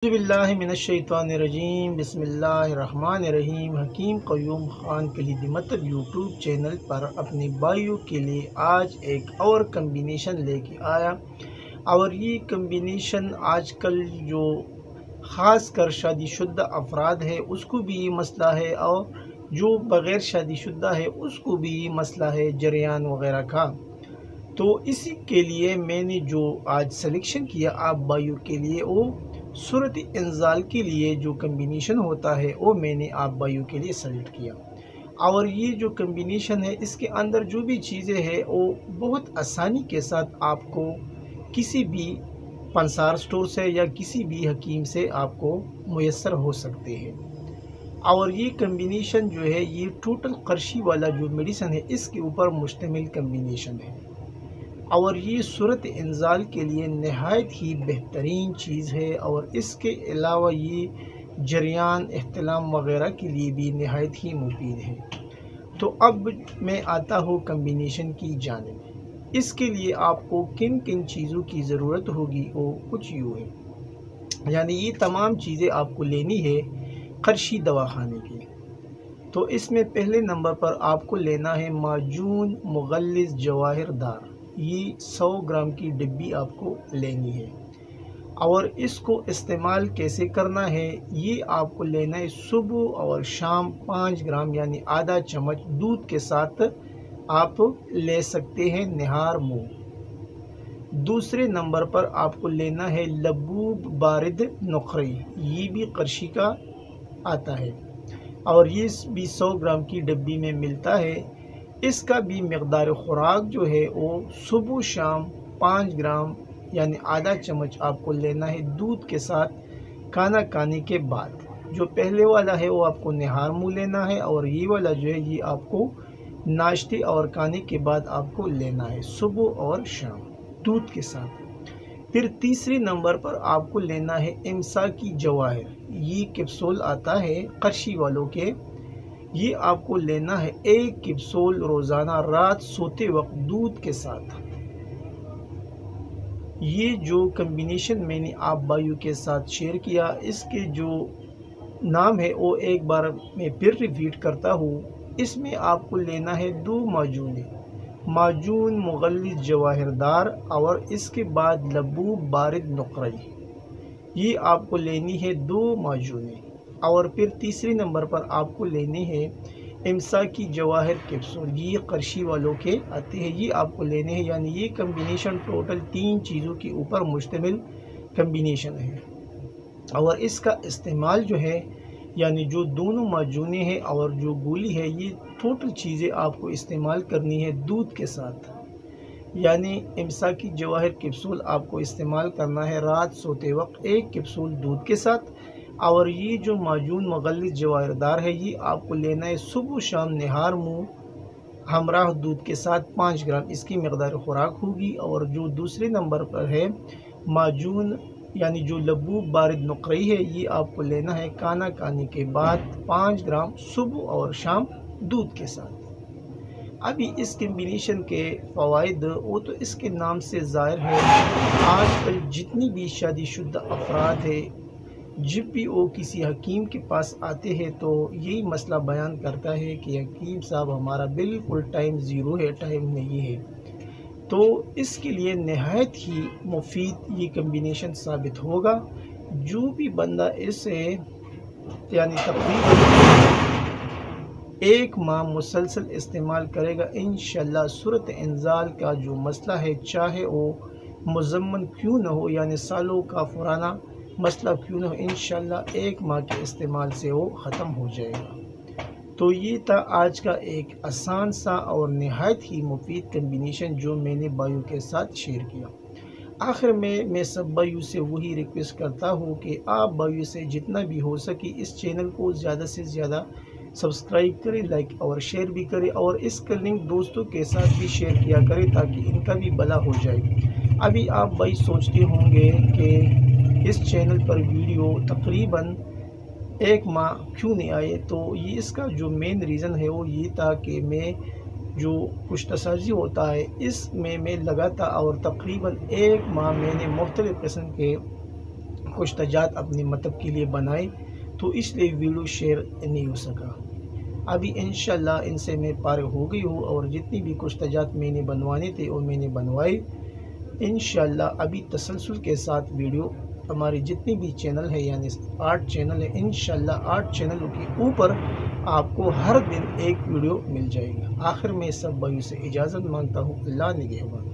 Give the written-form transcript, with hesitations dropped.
बिस्मिल्लाहिमिनश्शैतानिर्रजीम बिस्मिल्लाहिर्रहमानिर्रहीम। हकीम Qayyum Khan कलीदी मत्तब YouTube channel पर अपने भाइयों के लिए आज एक और कम्बिनेशन लेके आया। और ये कम्बिनेशन आजकल जो ख़ास कर शादीशुदा अफराद है उसको भी ये मसला है, और जो बग़ैर शादीशुदा है उसको भी ये मसला है जरियान वग़ैरह का। तो इसी के लिए मैंने जो आज सिलेक्शन किया आप भाइयों के लिए, वो सूरत इंज़ाल के लिए जो कम्बिनेशन होता है वो मैंने आप भाइयों के लिए सेलेक्ट किया। और ये जो कम्बिनेशन है इसके अंदर जो भी चीज़ें हैं वो बहुत आसानी के साथ आपको किसी भी पंसार स्टोर से या किसी भी हकीम से आपको मुयस्सर हो सकते हैं। और ये कम्बिनेशन जो है ये टोटल करशी वाला जो मेडिसन है इसके ऊपर मुश्तमिल कम्बिनेशन है। और ये सूरत इंज़ाल के लिए नहायत ही बेहतरीन चीज़ है, और इसके अलावा ये जरियान इख्तिलाम वग़ैरह के लिए भी नहायत ही मुफीद है। तो अब मैं आता हूँ कम्बिनेशन की जानिब। इसके लिए आपको किन किन चीज़ों की ज़रूरत होगी वो कुछ यूँ है, यानी ये तमाम चीज़ें आपको लेनी है करशी दवाखाने की। तो इसमें पहले नंबर पर आपको लेना है माजून मुग़ल्लिज़ जवाहिरदार। ये 100 ग्राम की डिब्बी आपको लेनी है। और इसको इस्तेमाल कैसे करना है, ये आपको लेना है सुबह और शाम 5 ग्राम यानी आधा चम्मच दूध के साथ आप ले सकते हैं निहार मुँह। दूसरे नंबर पर आपको लेना है लबूब बारिद नुखरी, ये भी करशी का आता है और ये भी 100 ग्राम की डिब्बी में मिलता है। इसका भी मकदार खुराक जो है वो सुबह शाम 5 ग्राम यानी आधा चम्मच आपको लेना है दूध के साथ खाना खाने के बाद। जो पहले वाला है वो आपको निहार मुँह लेना है, और ये वाला जो है ये आपको नाश्ते और खाने के बाद आपको लेना है सुबह और शाम दूध के साथ। फिर तीसरे नंबर पर आपको लेना है इम्सा की जवाहिर, ये कैप्सूल आता है करशी वालों के। ये आपको लेना है 1 कैप्सूल रोज़ाना रात सोते वक्त दूध के साथ। ये जो कम्बिनेशन मैंने आप भाइयों के साथ शेयर किया, इसके जो नाम है वो एक बार मैं फिर रिपीट करता हूँ। इसमें आपको लेना है 2 माजून मुग़ल्लिज़ जवाहिरदार, और इसके बाद लबूब बारिद नुखरी, ये आपको लेनी है 2 माजूने। और फिर तीसरे नंबर पर आपको लेने हैं इम्सा की जवाहिर कैप्सूल, ये करशी वालों के आते हैं, ये आपको लेने हैं। यानी ये कम्बिनेशन टोटल 3 चीज़ों के ऊपर मुश्तमिल कम्बिनेशन है। और इसका इस्तेमाल जो है यानी जो दोनों माजूने हैं और जो गोली है, ये टोटल चीज़ें आपको इस्तेमाल करनी है दूध के साथ। यानी इम्सा की जवाहिर कैप्सूल आपको इस्तेमाल करना है रात सोते वक्त 1 कैप्सूल दूध के साथ। और ये जो माजून मुग़ल्लिज़ जवाहिरदार है ये आपको लेना है सुबह शाम निहार मुँह हमराह दूध के साथ 5 ग्राम इसकी मकदार खुराक होगी। और जो दूसरे नंबर पर है माजून यानी जो लबूब बारिद नुखरी है, ये आपको लेना है खाना खाने के बाद 5 ग्राम सुबह और शाम दूध के साथ। अभी इस कम्बिनेशन के फ़वाइद वो तो इसके नाम से ज़ाहिर है। आजकल जितनी भी शादीशुदा अफराद है जब भी वो किसी हकीम के पास आते हैं तो यही मसला बयान करता है कि हकीम साहब हमारा बिल्कुल टाइम ज़ीरो है, टाइम नहीं है। तो इसके लिए नहायत ही मुफीद ये कम्बिनेशन साबित होगा। जो भी बंदा इसे यानी तकरीबन 1 माह मुसलसल इस्तेमाल करेगा, इंशाल्लाह सूरत इंज़ाल का जो मसला है, चाहे वो मुज़म्मन क्यों न हो यानी सालों का पुराना मसला क्यों न हो, इंशाल्लाह 1 माह के इस्तेमाल से वो ख़त्म हो जाएगा। तो ये था आज का एक आसान सा और नहायत ही मुफीद कम्बिनेशन जो मैंने भाइयों के साथ शेयर किया। आखिर में मैं सब भाइयों से वही रिक्वेस्ट करता हूँ कि आप भाइयों से जितना भी हो सके इस चैनल को ज़्यादा से ज़्यादा सब्सक्राइब करें, लाइक और शेयर भी करें, और इसका लिंक दोस्तों के साथ भी शेयर किया करें ताकि इनका भी भला हो जाए। अभी आप भाई सोचते होंगे कि इस चैनल पर वीडियो तकरीबन 1 माह क्यों नहीं आए, तो ये इसका जो मेन रीज़न है वो ये था कि मैं जो कुछ तसाजी होता है इसमें मैं लगा था, और तकरीबन 1 माह मैंने मुख्तलिफ़ किस्म के کچھ تجات اپنے مطلب کے لیے بنائے، تو اس لیے ویڈیو شیئر نہیں ہو سکا۔ ابھی انشاءاللہ ان سے میں فارغ ہو گئی ہوں، اور جتنی بھی کچھ تجات میں نے بنوانے تھے وہ میں نے بنوائے۔ انشاءاللہ ابھی تسلسل کے ساتھ ویڈیو ہمارے جتنی بھی چینل ہے، یعنی 8 چینل ہے، انشاءاللہ 8 چینلوں کے اوپر آپ کو ہر دن ایک ویڈیو مل جائے گا۔ آخر میں سب بھائیوں سے اجازت مانگتا ہوں، اللہ نگہبان۔